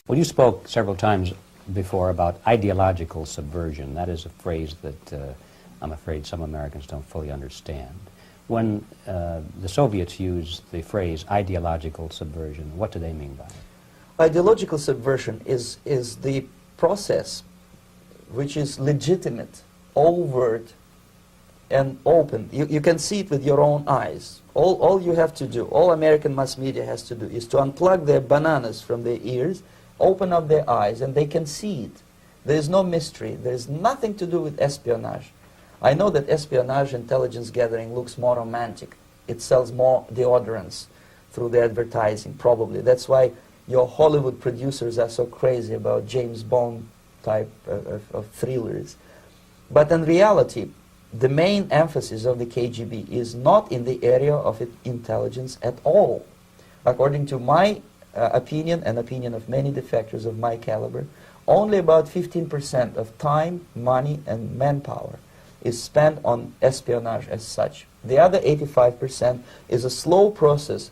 Well, you spoke several times before about ideological subversion. That is a phrase that I'm afraid some Americans don't fully understand. When the Soviets used the phrase ideological subversion, what do they mean by it? Ideological subversion is the process which is legitimate, overt, and open. You can see it with your own eyes. All you have to do, all American mass media has to do, is to unplug their bananas from their ears, open up their eyes, and they can see it. There is no mystery. There is nothing to do with espionage. I know that espionage intelligence gathering looks more romantic. It sells more deodorants through the advertising, probably. That's why your Hollywood producers are so crazy about James Bond type of thrillers. But in reality, the main emphasis of the KGB is not in the area of intelligence at all. According to my opinion and opinion of many defectors of my caliber, only about 15% of time, money, and manpower is spent on espionage as such. The other 85% is a slow process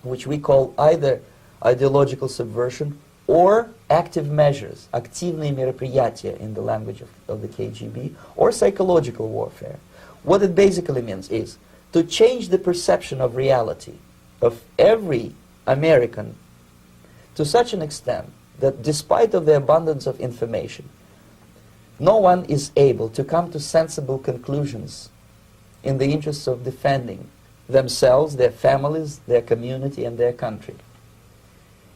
which we call either ideological subversion or active measures, активные мероприятия in the language of the KGB, or psychological warfare. What it basically means is to change the perception of reality of every American to such an extent that despite of the abundance of information, no one is able to come to sensible conclusions in the interests of defending themselves, their families, their community, and their country.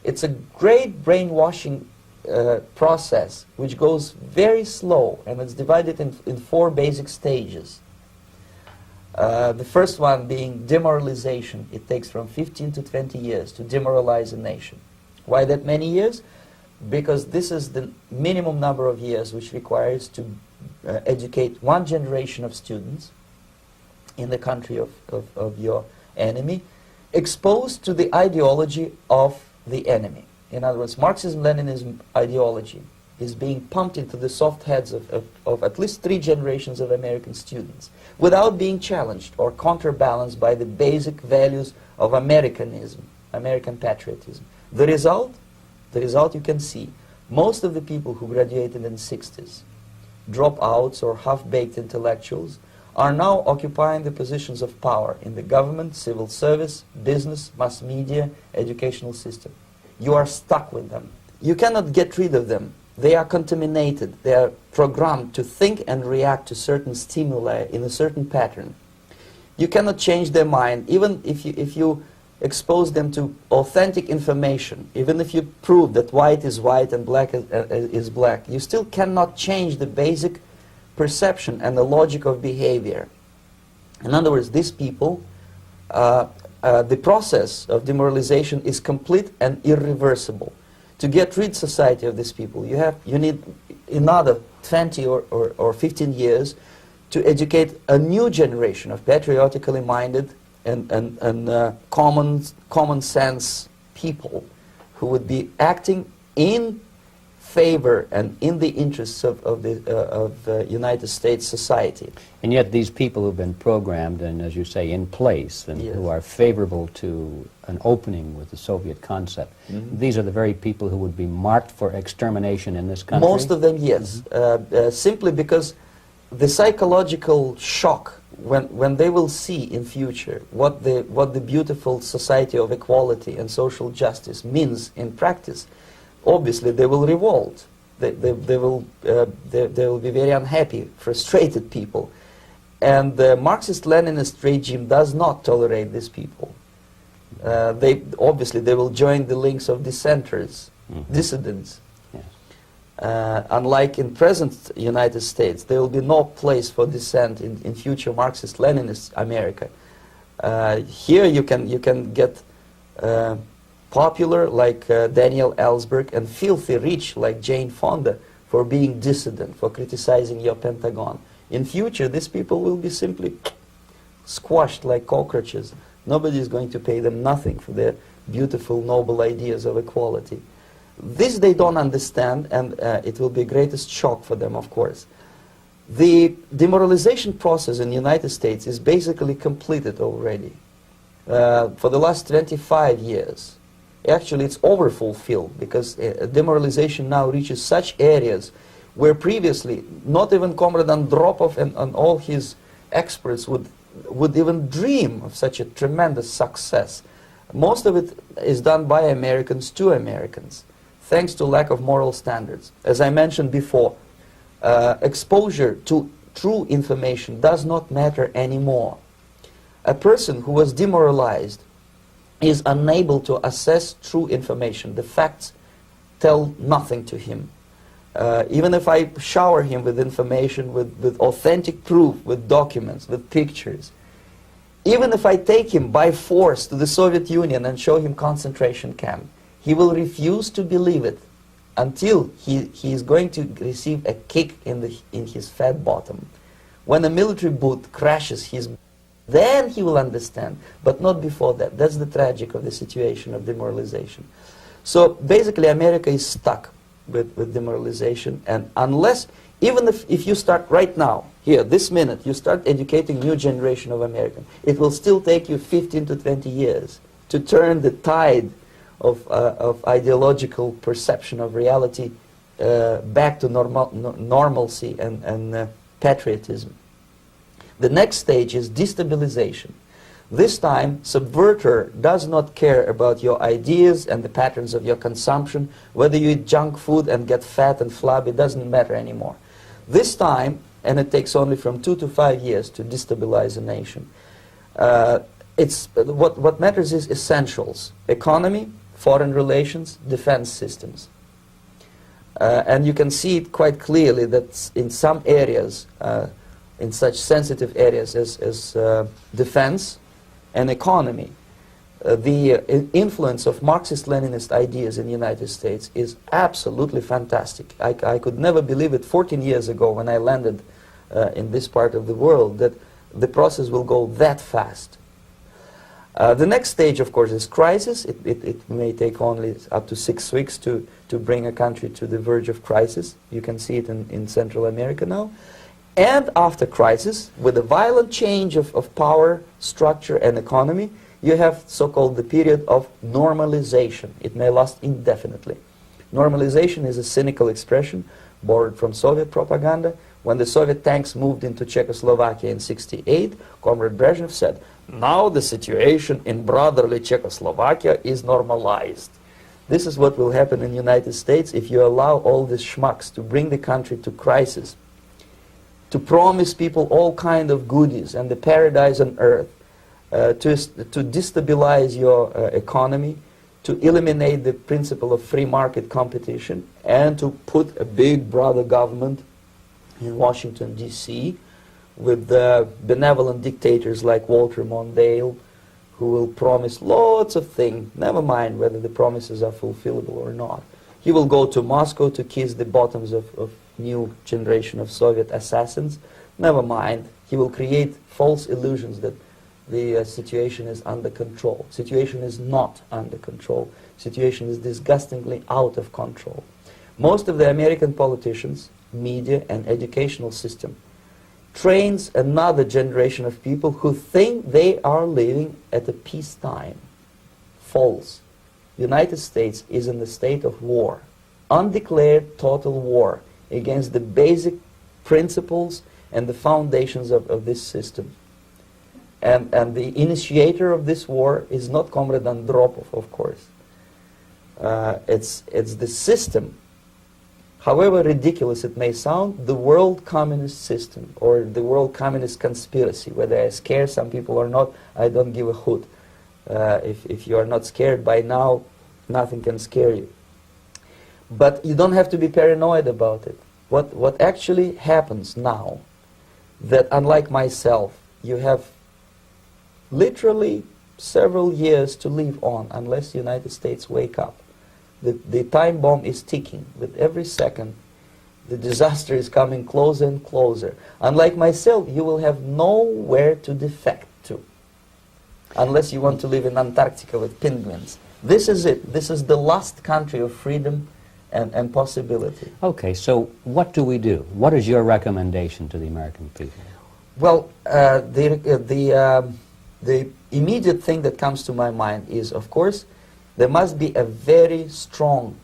It's a great brainwashing process which goes very slow, and it's divided in 4 basic stages. The first one being demoralization. It takes from 15 to 20 years to demoralize a nation. Why that many years? Because this is the minimum number of years which requires to educate one generation of students in the country of your enemy, exposed to the ideology of the enemy. In other words, Marxism-Leninism ideology is being pumped into the soft heads of at least 3 generations of American students without being challenged or counterbalanced by the basic values of Americanism, American patriotism. The result you can see. Most of the people who graduated in the 60s, dropouts or half-baked intellectuals, are now occupying the positions of power in the government, civil service, business, mass media, educational system. You are stuck with them. You cannot get rid of them. They are contaminated. They are programmed to think and react to certain stimuli in a certain pattern. You cannot change their mind, even if you expose them to authentic information, even if you prove that white is white and black is black, you still cannot change the basic perception and the logic of behavior. In other words, these people, the process of demoralization is complete and irreversible. To get rid society of these people, you need another 20 or 15 years to educate a new generation of patriotically minded and common sense people who would be acting in favor and in the interests of United States society. And yet these people who've been programmed and, as you say, in place and Yes. who are favorable to an opening with the Soviet concept, these are the very people who would be marked for extermination in this country? Most of them, yes. Simply because the psychological shock when they will see in future what the beautiful society of equality and social justice means in practice, obviously they will revolt. They will be very unhappy, frustrated people. And the Marxist-Leninist regime does not tolerate these people. Obviously they will join the links of dissenters, dissidents. Unlike in present United States, there will be no place for dissent in future Marxist-Leninist America. Here you can get popular like Daniel Ellsberg and filthy rich like Jane Fonda for being dissident, for criticizing your Pentagon. In future, these people will be simply squashed like cockroaches. Nobody is going to pay them nothing for their beautiful, noble ideas of equality. This they don't understand, and it will be the greatest shock for them, of course. The demoralization process in the United States is basically completed already. For the last 25 years, Actually, it's overfulfilled, because demoralization now reaches such areas where previously not even Comrade Andropov and all his experts would even dream of such a tremendous success. Most of it is done by Americans to Americans, thanks to lack of moral standards. As I mentioned before, exposure to true information does not matter anymore. A person who was demoralized is unable to assess true information. The facts tell nothing to him. Even if I shower him with information, with authentic proof, with documents, with pictures, even if I take him by force to the Soviet Union and show him concentration camp, he will refuse to believe it until he is going to receive a kick in his fat bottom. When a military boot crashes then he will understand, but not before that. That's the tragic of the situation of demoralization. So basically America is stuck with demoralization, and unless, even if you start right now, here, this minute, you start educating new generation of Americans, it will still take you 15 to 20 years to turn the tide of ideological perception of reality back to normalcy and patriotism. The next stage is destabilization. This time, subverter does not care about your ideas and the patterns of your consumption. Whether you eat junk food and get fat and flabby, it doesn't matter anymore. This time, and it takes only from 2 to 5 years to destabilize a nation, what matters is essentials: economy, foreign relations, defense systems. And you can see it quite clearly that in some areas, in such sensitive areas as defense and economy, the influence of Marxist-Leninist ideas in the United States is absolutely fantastic. I could never believe it 14 years ago when I landed in this part of the world, that the process will go that fast. The next stage, of course, is crisis. It may take only up to 6 weeks to bring a country to the verge of crisis. You can see it in Central America now. And after crisis, with a violent change of power, structure, and economy, you have so-called the period of normalization. It may last indefinitely. Normalization is a cynical expression borrowed from Soviet propaganda. When the Soviet tanks moved into Czechoslovakia in '68, Comrade Brezhnev said, "Now the situation in brotherly Czechoslovakia is normalized." This is what will happen in the United States if you allow all these schmucks to bring the country to crisis, to promise people all kind of goodies and the paradise on earth, to destabilize your economy, to eliminate the principle of free market competition, and to put a big brother government in Washington, D.C., with benevolent dictators like Walter Mondale, who will promise lots of things, never mind whether the promises are fulfillable or not. He will go to Moscow to kiss the bottoms of new generation of Soviet assassins. Never mind. He will create false illusions that the situation is under control. Situation is not under control. Situation is disgustingly out of control. Most of the American politicians, media, and educational system trains another generation of people who think they are living at a peacetime. False. The United States is in the state of war, undeclared total war against the basic principles and the foundations of this system. And the initiator of this war is not Comrade Andropov, of course. It's the system. However ridiculous it may sound, the world communist system, or the world communist conspiracy, whether I scare some people or not, I don't give a hoot. If you are not scared by now, nothing can scare you. But you don't have to be paranoid about it. What actually happens now, that unlike myself, you have literally several years to live on unless the United States wake up. The time bomb is ticking. With every second, the disaster is coming closer and closer. Unlike myself, you will have nowhere to defect to, unless you want to live in Antarctica with penguins. This is it. This is the last country of freedom and possibility. Okay, so what do we do? What is your recommendation to the American people? Well, the immediate thing that comes to my mind is, of course, There must be a very strong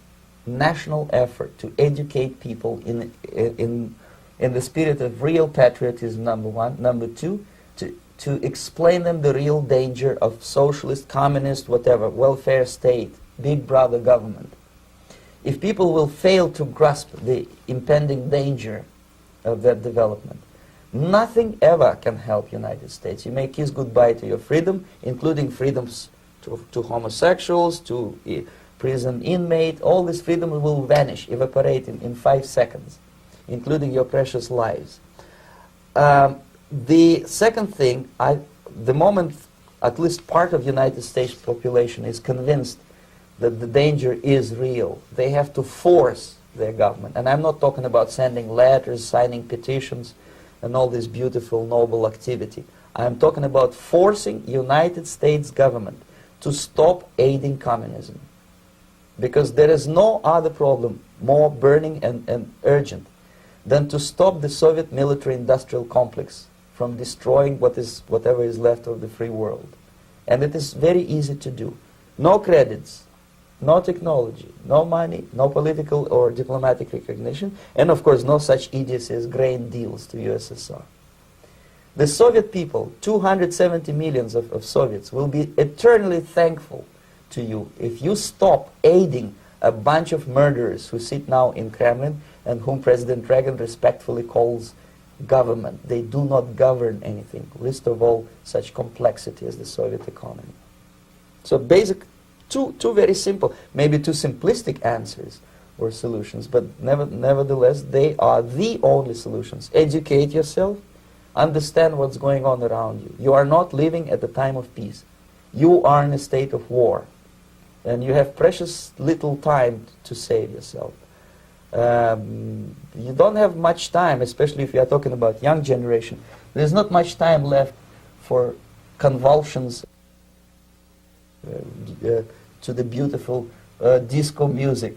national effort to educate people in the spirit of real patriotism, number one. Number two, to explain them the real danger of socialist, communist, whatever, welfare state, big brother government. If people will fail to grasp the impending danger of that development, nothing ever can help United States. You may kiss goodbye to your freedom, including freedoms to homosexuals, to prison inmate. All this freedom will vanish, evaporate in 5 seconds, including your precious lives. The second thing, the moment at least part of the United States population is convinced that the danger is real, they have to force their government. And I'm not talking about sending letters, signing petitions, and all this beautiful, noble activity. I'm talking about forcing United States government to stop aiding communism. Because there is no other problem more burning and urgent than to stop the Soviet military-industrial complex from destroying whatever is left of the free world. And it is very easy to do. No credits, no technology, no money, no political or diplomatic recognition, and of course no such idiocy as grain deals to USSR. The Soviet people, 270 millions of Soviets, will be eternally thankful to you if you stop aiding a bunch of murderers who sit now in Kremlin and whom President Reagan respectfully calls government. They do not govern anything, least of all such complexity as the Soviet economy. So two very simple, maybe too simplistic answers or solutions, but nevertheless they are the only solutions. Educate yourself, understand what's going on around you. You are not living at the time of peace. You are in a state of war, and you have precious little time to save yourself. You don't have much time, especially if you are talking about young generation. There's not much time left for convulsions to the beautiful disco music.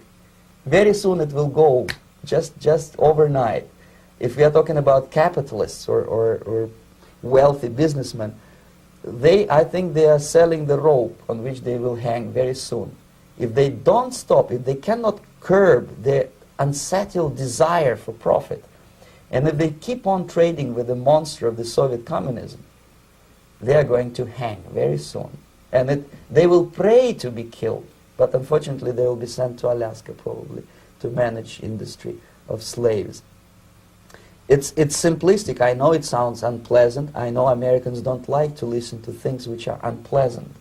Very soon it will go, just overnight. If we are talking about capitalists or wealthy businessmen, I think they are selling the rope on which they will hang very soon. If they don't stop, if they cannot curb their unsettled desire for profit, and if they keep on trading with the monster of the Soviet communism, they are going to hang very soon. And they will pray to be killed, but unfortunately they will be sent to Alaska probably to manage industry of slaves. It's simplistic. I know it sounds unpleasant. I know Americans don't like to listen to things which are unpleasant.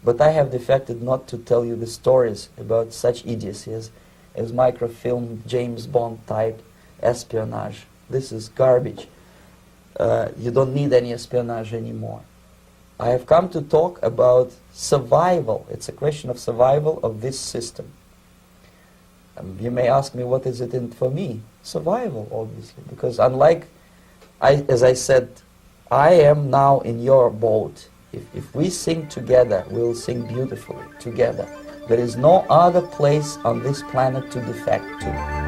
But I have defected not to tell you the stories about such idiocy as microfilm, James Bond type espionage. This is garbage. You don't need any espionage anymore. I have come to talk about survival. It's a question of survival of this system. You may ask me, what is it in for me? Survival, obviously, because unlike, as I said, I am now in your boat. If we sing together, we'll sing beautifully together. There is no other place on this planet to defect to.